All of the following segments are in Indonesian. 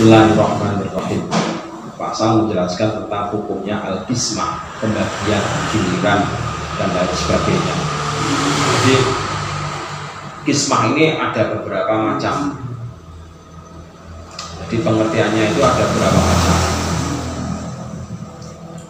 Bismillahirrahmanirrahim. Pasal menjelaskan tentang hukumnya al-qismah, pembagian giliran dan lain sebagainya. Jadi qismah ini ada beberapa macam. Jadi pengertiannya itu ada beberapa macam.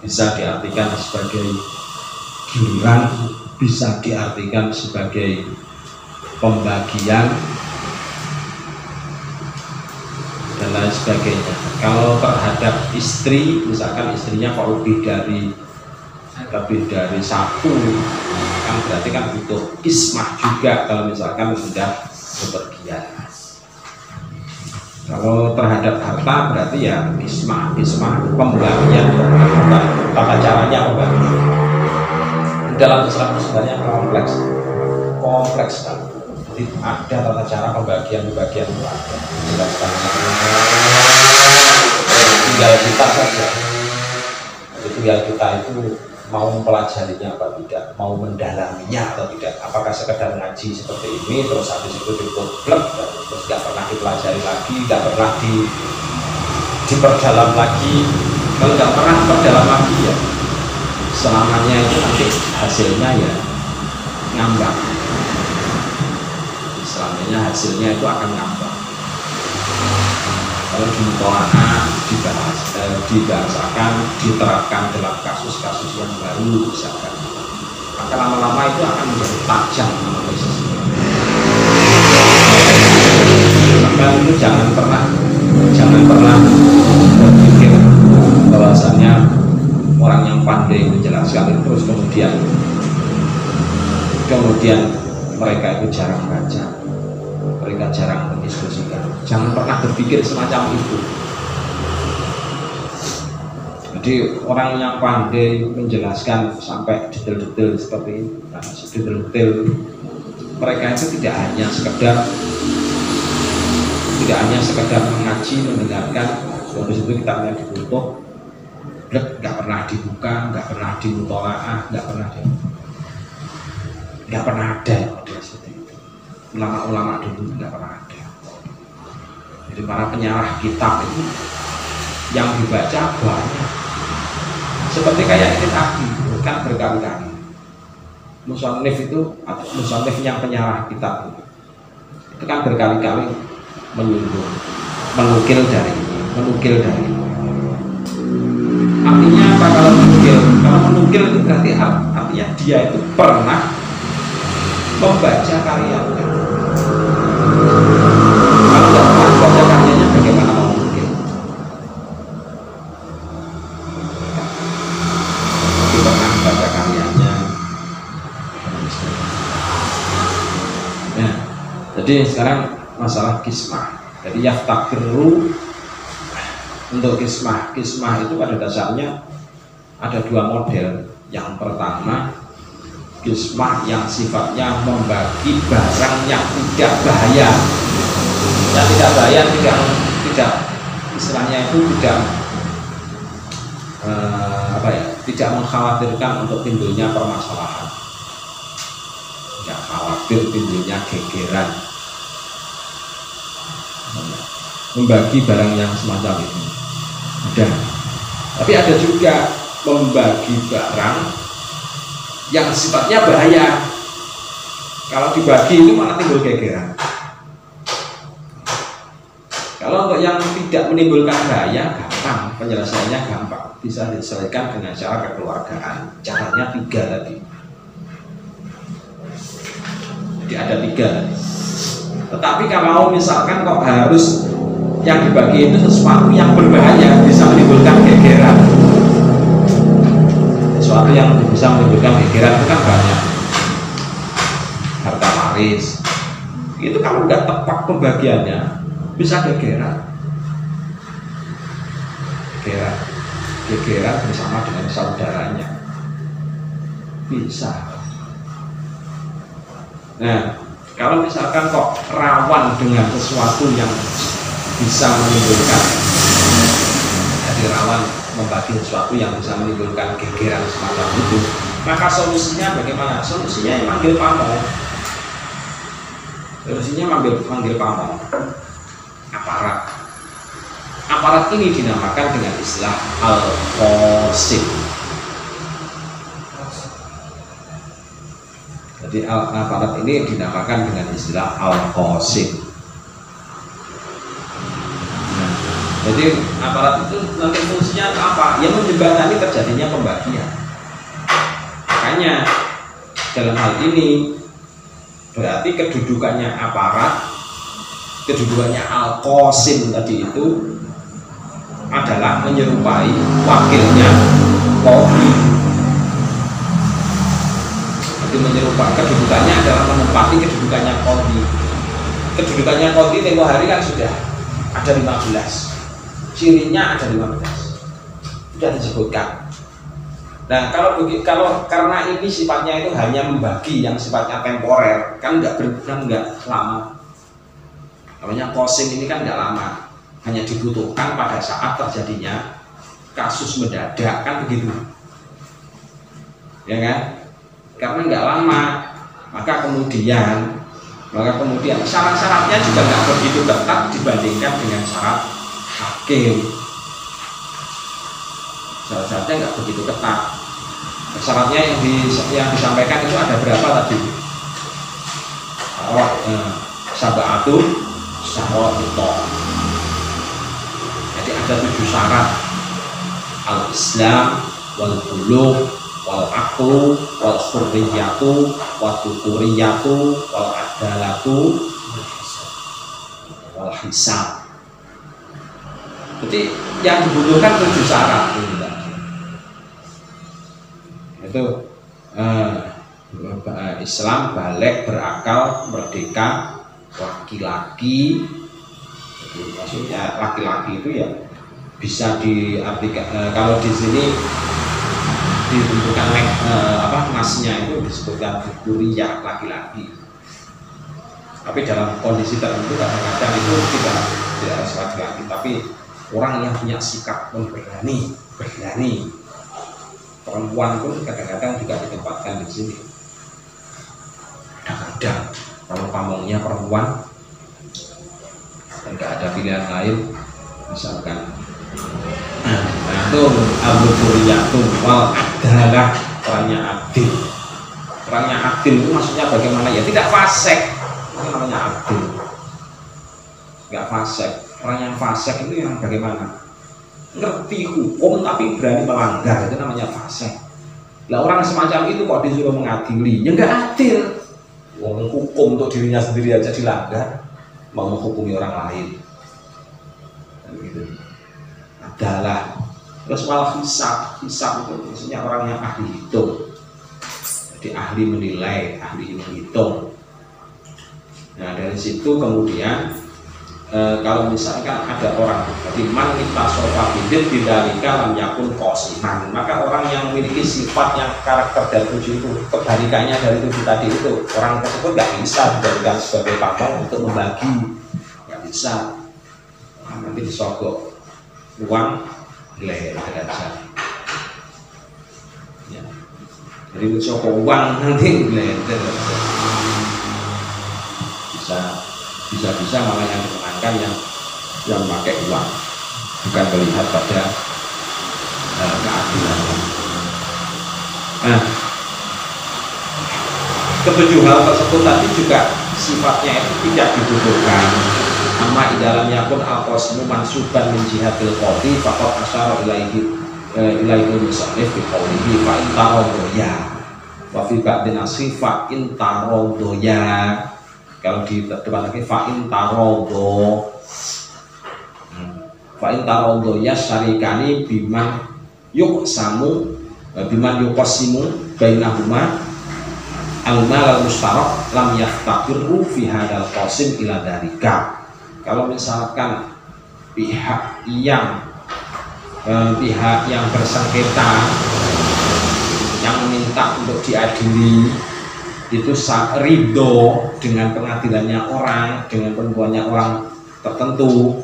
Bisa diartikan sebagai giliran, bisa diartikan sebagai pembagian dan lain sebagainya. Kalau terhadap istri, misalkan istrinya kalau lebih dari satu, kan berarti kan butuh qismah juga kalau misalkan sudah bepergian. Kalau terhadap harta berarti ya qismah pembagian harta, tata caranya pembagian. Dalam Islam sebenarnya kompleks kan. Jadi ada tata cara pembagian itu ada. Tinggal kita saja. Tinggal kita itu mau mempelajarinya apa tidak, mau mendalaminya atau tidak. Apakah sekedar ngaji seperti ini terus habis itu ditutup terus nggak pernah dipelajari lagi, nggak pernah diperdalam lagi. Kalau nggak pernah diperdalam lagi ya selamanya itu nanti hasilnya ya ngambang. Selamanya hasilnya itu akan ngambang. Kalau dimutola'ah dibahasakan, diterapkan dalam kasus-kasus yang baru misalkan, maka lama-lama itu akan menjadi tajam analisisnya. Maka itu jangan pernah berpikir bahwasannya orang yang pandai menjelaskan itu terus kemudian mereka itu jarang baca, mereka jarang mendiskusikan. Jangan pernah berpikir semacam itu. Jadi orang yang pandai menjelaskan sampai detail-detail seperti ini, detail-detail, mereka itu tidak hanya sekedar mengaji, mendengarkan, habis itu kitabnya ditutup, nggak pernah dibuka, nggak pernah dimutola'ah, nggak pernah ada model seperti itu. Ulama-ulama dulu nggak pernah ada. Jadi para penyarah kitab itu yang dibaca banyak. Seperti kayak ini tadi kan berkali-kali. Musannif itu atau musannif yang penyarah kitab itu kan berkali-kali menukil dari ini. Artinya apa kalau menukil? Kalau menukil itu berarti artinya dia itu pernah membaca karya. Kalau tidak pernah membaca karyanya, bagaimana mau menukil? Tapi pernah membaca karyanya. Nah, jadi sekarang masalah qismah. Jadi yaftakiru untuk qismah itu pada dasarnya ada dua model. Yang pertama qismah yang sifatnya membagi barang yang tidak bahaya. Yang tidak bahaya tidak istilahnya itu tidak mengkhawatirkan untuk timbulnya permasalahan, tidak khawatir timbulnya gegeran. Membagi barang yang semacam ini ada, tapi ada juga membagi barang yang sifatnya bahaya. Kalau dibagi itu malah timbul gegeran. Kalau untuk yang tidak menimbulkan bahaya gampang, penyelesaiannya gampang, bisa diselesaikan dengan cara kekeluargaan. Caranya 3 tadi. Jadi ada 3 tadi. Tetapi kalau misalkan kok harus yang dibagi itu sesuatu yang berbahaya, bisa menimbulkan gegeran. Sesuatu yang bisa menimbulkan gegeran itu kan banyak. Harta waris itu kalau nggak tepat pembagiannya bisa gegeran bersama dengan saudaranya bisa. Nah, kalau misalkan kok rawan dengan sesuatu yang bisa menimbulkan, jadi rawan membagi sesuatu yang bisa menimbulkan gegeran semacam itu, maka solusinya bagaimana? Solusinya yang manggil pamong. Solusinya manggil pamong, aparat aparat ini dinamakan dengan istilah al-qasim. Jadi aparat ini dinamakan dengan istilah al-qasim. Nah, jadi aparat itu nanti fungsinya apa? Yang menjembatani terjadinya pembagian. Makanya dalam hal ini berarti kedudukannya aparat, kedudukannya al-qasim tadi itu adalah menyerupai wakilnya qadhi. Menyerupai kedudukannya adalah menempati kedudukannya qadhi. Kedudukannya qadhi tempo hari kan sudah ada 15, cirinya ada 15, sudah disebutkan. Nah kalau karena ini sifatnya itu hanya membagi yang sifatnya temporer, kan nggak lama. Namanya qasim ini kan nggak lama, hanya dibutuhkan pada saat terjadinya kasus mendadak, kan begitu, ya kan? Karena nggak lama, maka kemudian syarat-syaratnya juga nggak begitu ketat dibandingkan dengan syarat hakim. Syarat-syaratnya nggak begitu ketat. Syaratnya yang disampaikan itu ada berapa tadi? Sab'atun syara'it. Jadi ada 7 syarat: al-Islam, wal bulugh, wal aqlu, wal hurriyatu, wal tukuriyatu, wal adalatu, wal hisab. Jadi yang dibutuhkan 7 syarat itu Islam, balik, berakal, merdeka, laki-laki. Jadi maksudnya laki-laki itu ya bisa diartikan kalau di sini ditentukan nasnya itu disebutkan dzurriyyah, laki-laki. Tapi dalam kondisi tertentu kadang-kadang itu tidak harus laki-laki, tapi orang yang punya sikap berani. Perempuan pun kadang-kadang juga ditempatkan di sini. Kadang-kadang kalau pamongnya perempuan dan nggak ada pilihan lain, misalkan itu al-dzurriyyatu wal adalah orangnya adil. Orangnya adil itu maksudnya bagaimana? Ya tidak fasik, itu namanya adil. Nggak fasik. Orang yang fasik itu yang bagaimana? Ngerti hukum tapi berani melanggar, itu namanya fasik. Lah orang semacam itu kok disuruh mengadili? Ya nggak adil. Wong hukum untuk dirinya sendiri aja dilanggar, mau menghukumi orang lain. Gitu. Adalah terus malah hisab itu maksudnya orang yang ahli hitung. Jadi ahli menilai, ahli menghitung. Nah dari situ kemudian kalau misalkan ada orang, jadi man kita sofa bidin bidalika lam yakun qasiman, maka orang yang memiliki sifat yang karakter dari 7 itu, kebalikannya dari 7 tadi itu, orang tersebut nggak bisa dijadikan sebagai pamong untuk membagi, nggak bisa. Nanti disogok uang nilai derajat. Ya. Jadi disogok uang nanti nilai derajat. Bisa malah yang dimenangkan yang pakai uang, bukan melihat pada keadilan. Nah, ketujuh hal tersebut tadi juga sifatnya itu tidak dibutuhkan. Amma idalamnya pun al-qasmu mansuban min jihadil qadhi faqad asyara ilaihi musannif bi qawlihi fa in taradaya wa fi ba'din asifa in taradaya. Kalau di depan lagi fa'in tarodo ya syarikani biman yuqsimu bainahuma al-mal al-mustarak lam yaftaqiru fi hadzal qasim ila dalika. Kalau misalkan pihak yang bersengketa yang meminta untuk diadili itu ridho dengan pengadilannya orang, dengan penuntutnya orang tertentu.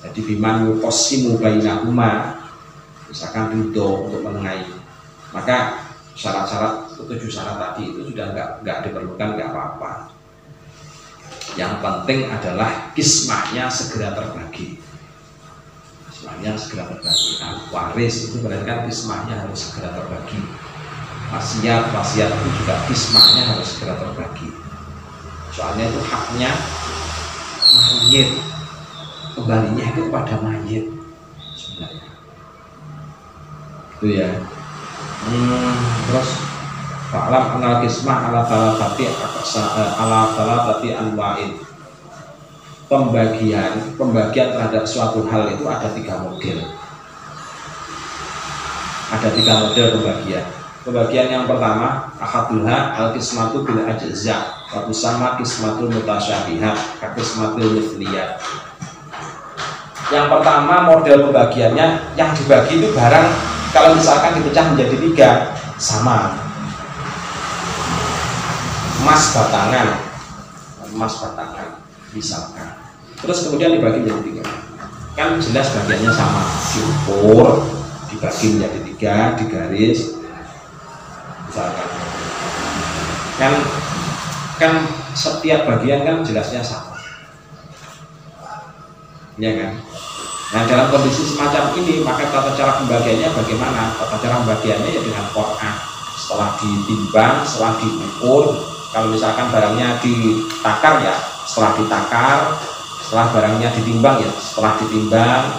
Jadi biman yuqsimu bainahuma, misalkan ridho untuk menengahi, maka syarat-syarat 7 syarat tadi itu sudah nggak diperlukan, nggak apa-apa. Yang penting adalah kismahnya segera terbagi. ismahnya segera terbagi. Waris itu berarti kan ismahnya harus segera terbagi. Wasiat itu juga ismahnya harus segera terbagi. Soalnya itu haknya mayit, kembalinya itu kepada mayit sebenarnya. Itu ya. Terus fa'lam anal kismah ala talatati anwa'in. Pembagian terhadap suatu hal itu ada 3 model. Ada 3 model pembagian. Pembagian yang pertama, ahaduha al-qismatu bil ajza' wa tusamma qismatul mutasyabihat ka qismatul mithliyah. Yang pertama model pembagiannya, yang dibagi itu barang kalau misalkan dipecah menjadi 3 sama. Emas batangan misalkan. Terus kemudian dibagi menjadi 3. Kan jelas bagiannya sama, diukur, dibagi menjadi 3, digaris. Misalkan kan setiap bagian kan jelasnya sama, ya kan? Nah dalam kondisi semacam ini maka tata cara pembagiannya bagaimana? Tata cara pembagiannya ya dengan Quran. Setelah ditimbang, setelah diukur, kalau misalkan barangnya ditakar ya setelah ditakar, setelah barangnya ditimbang ya setelah ditimbang.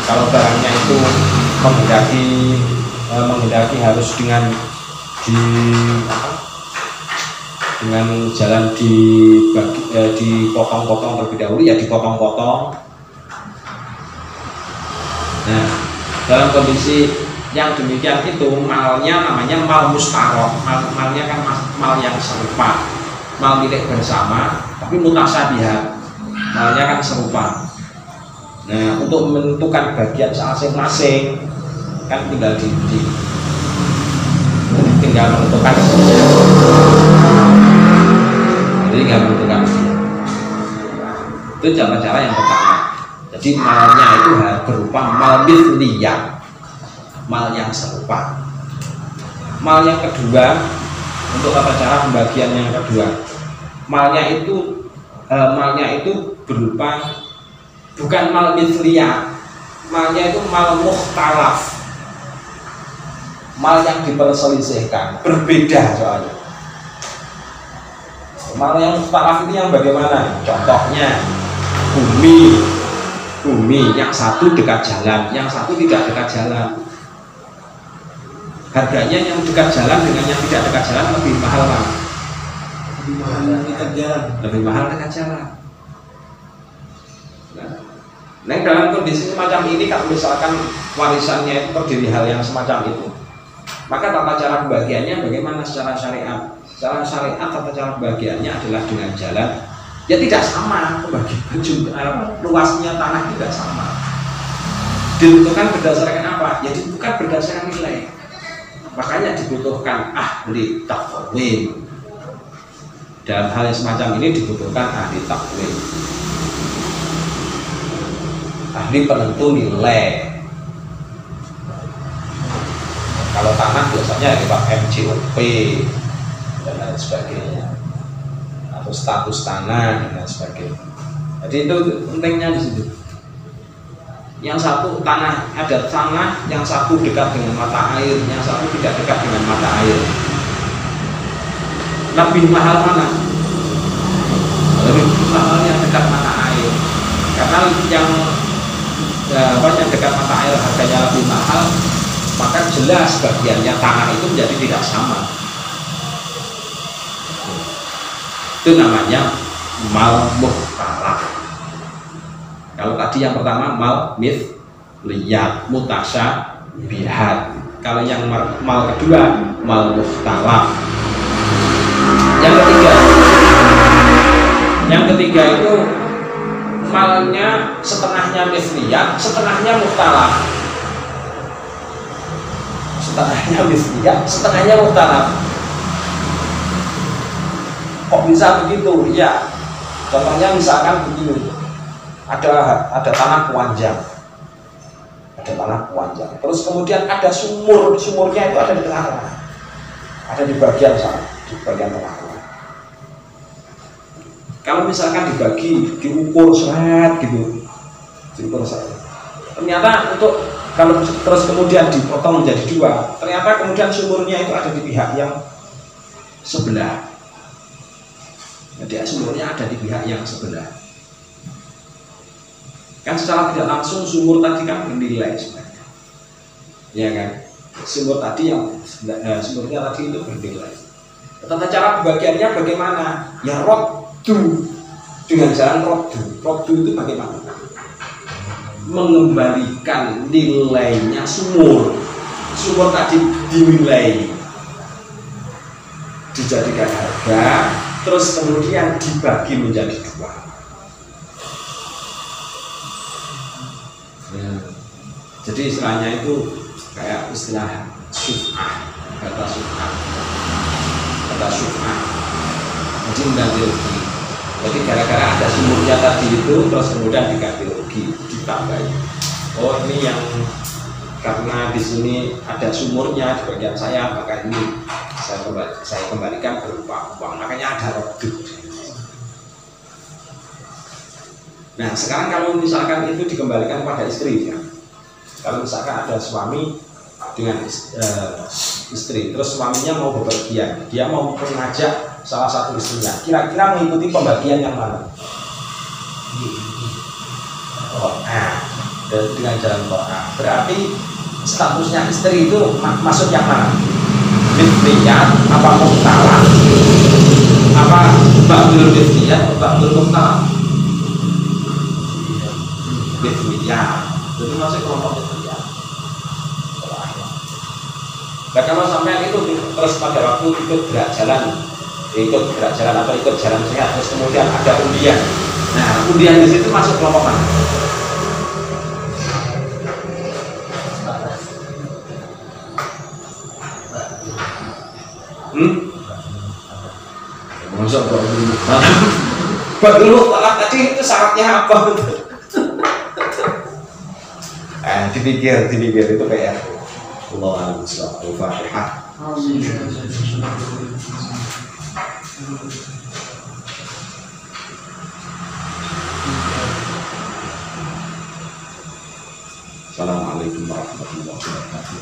Kalau barangnya itu menghendaki harus dengan jalan dipotong-potong terlebih dahulu ya dipotong-potong. Nah dalam kondisi yang demikian itu malnya namanya mal mustarok, malnya kan mal yang serupa, mal milik bersama tapi mutasyabihat, malnya kan serupa. Nah untuk menentukan bagian masing-masing kan tinggal tinggal menentukan, jadi tinggal menentukan itu cara-cara yang pertama. Jadi malnya itu berupa mal mithliyah, mal yang serupa. Mal yang kedua, untuk tata cara pembagian yang kedua, malnya itu berupa bukan mal mithliyah, malnya itu mal mukhtalaf, mal yang diperselisihkan, berbeda soalnya. Mal yang mukhtalaf ini yang bagaimana? Contohnya bumi yang satu dekat jalan, yang satu tidak dekat jalan. Harganya yang dekat jalan dengan yang tidak dekat jalan lebih mahal kan? Lebih mahal dekat jalan. Lebih mahal dekat jalan. Nah, dalam kondisi semacam ini kalau misalkan warisannya itu terdiri hal yang semacam itu, maka tata cara pembagiannya bagaimana secara syariat? Secara syariat tata cara pembagiannya adalah dengan jalan ya tidak sama, pembagian luasnya tanah tidak sama. Ditentukan berdasarkan apa? Ya ditentukan berdasarkan nilai. Makanya dibutuhkan ahli taqwim. Dalam hal yang semacam ini dibutuhkan ahli taqwim, ahli penentu nilai. Kalau tanah biasanya lewat MJOP dan lain sebagainya, atau status tanah dan lain sebagainya. Jadi itu pentingnya di situ. Yang satu ada tanah, yang satu dekat dengan mata air, yang satu tidak dekat dengan mata air. Lebih mahal mana? Lebih mahal yang dekat mata air, karena yang dekat mata air harganya lebih mahal, maka jelas bagiannya tanah itu menjadi tidak sama. Itu namanya mal mukhtalaf. Kalau tadi yang pertama mal mithliyah mutasyabihat. Kalau yang mal kedua mal mukhtalaf. Yang ketiga itu malnya setengahnya mithliyah, setengahnya mukhtalaf. Setengahnya mithliyah, setengahnya mukhtalaf. Kok bisa begitu? Ya, contohnya misalkan begini. Ada tanah Puanjang, terus kemudian ada sumurnya itu ada di tengah-tengah, ada di bagian sana, di bagian tengah-tengah. Kalau misalkan dibagi, diukur seret gitu, Sumur satu. Ternyata untuk kalau terus kemudian dipotong menjadi dua, ternyata kemudian sumurnya itu ada di pihak yang sebelah. Jadi sumurnya ada di pihak yang sebelah. Kan secara tidak langsung sumur tadi kan bernilai sebenarnya, ya kan? Sumur tadi yang sumurnya tadi itu bernilai. Tata cara pembagiannya bagaimana? Ya roddu, dengan jalan roddu. Roddu itu bagaimana? Mengembalikan nilainya sumur tadi dinilai, dijadikan harga, terus kemudian dibagi menjadi dua. Jadi istilahnya itu kayak istilah syuf'ah, kata syuf'ah, jadi mengganti rugi. Jadi gara-gara ada sumurnya tadi itu, terus kemudian diganti rugi, ditambahi. Oh ini yang karena di sini ada sumurnya di bagian saya, maka ini saya kembalikan berupa uang. Makanya ada roddu. Nah sekarang kalau misalkan itu dikembalikan pada istri, ya. Kalau misalkan ada suami dengan istri, terus suaminya mau bepergian, dia mau mengajak salah satu istrinya, kira-kira mengikuti pembagian yang mana? Dengan jalan Qur'an. Berarti statusnya istri itu masuk yang mana? Bidniyat, apa muhtalah, apa ba'dul bidniyat, ba'dul muhtalah? Bidniyat, jadi masuk kelompok bidniyat. Nah kalau sampai itu terus pada waktu ikut gerak jalan atau ikut jalan sehat, terus kemudian ada undian. Nah undian di situ masuk kelompok mana? Masuk buat dulu tadi itu syaratnya apa? Dipikir itu kayak Allah Al-Fatihah. Assalamualaikum warahmatullahi wabarakatuh.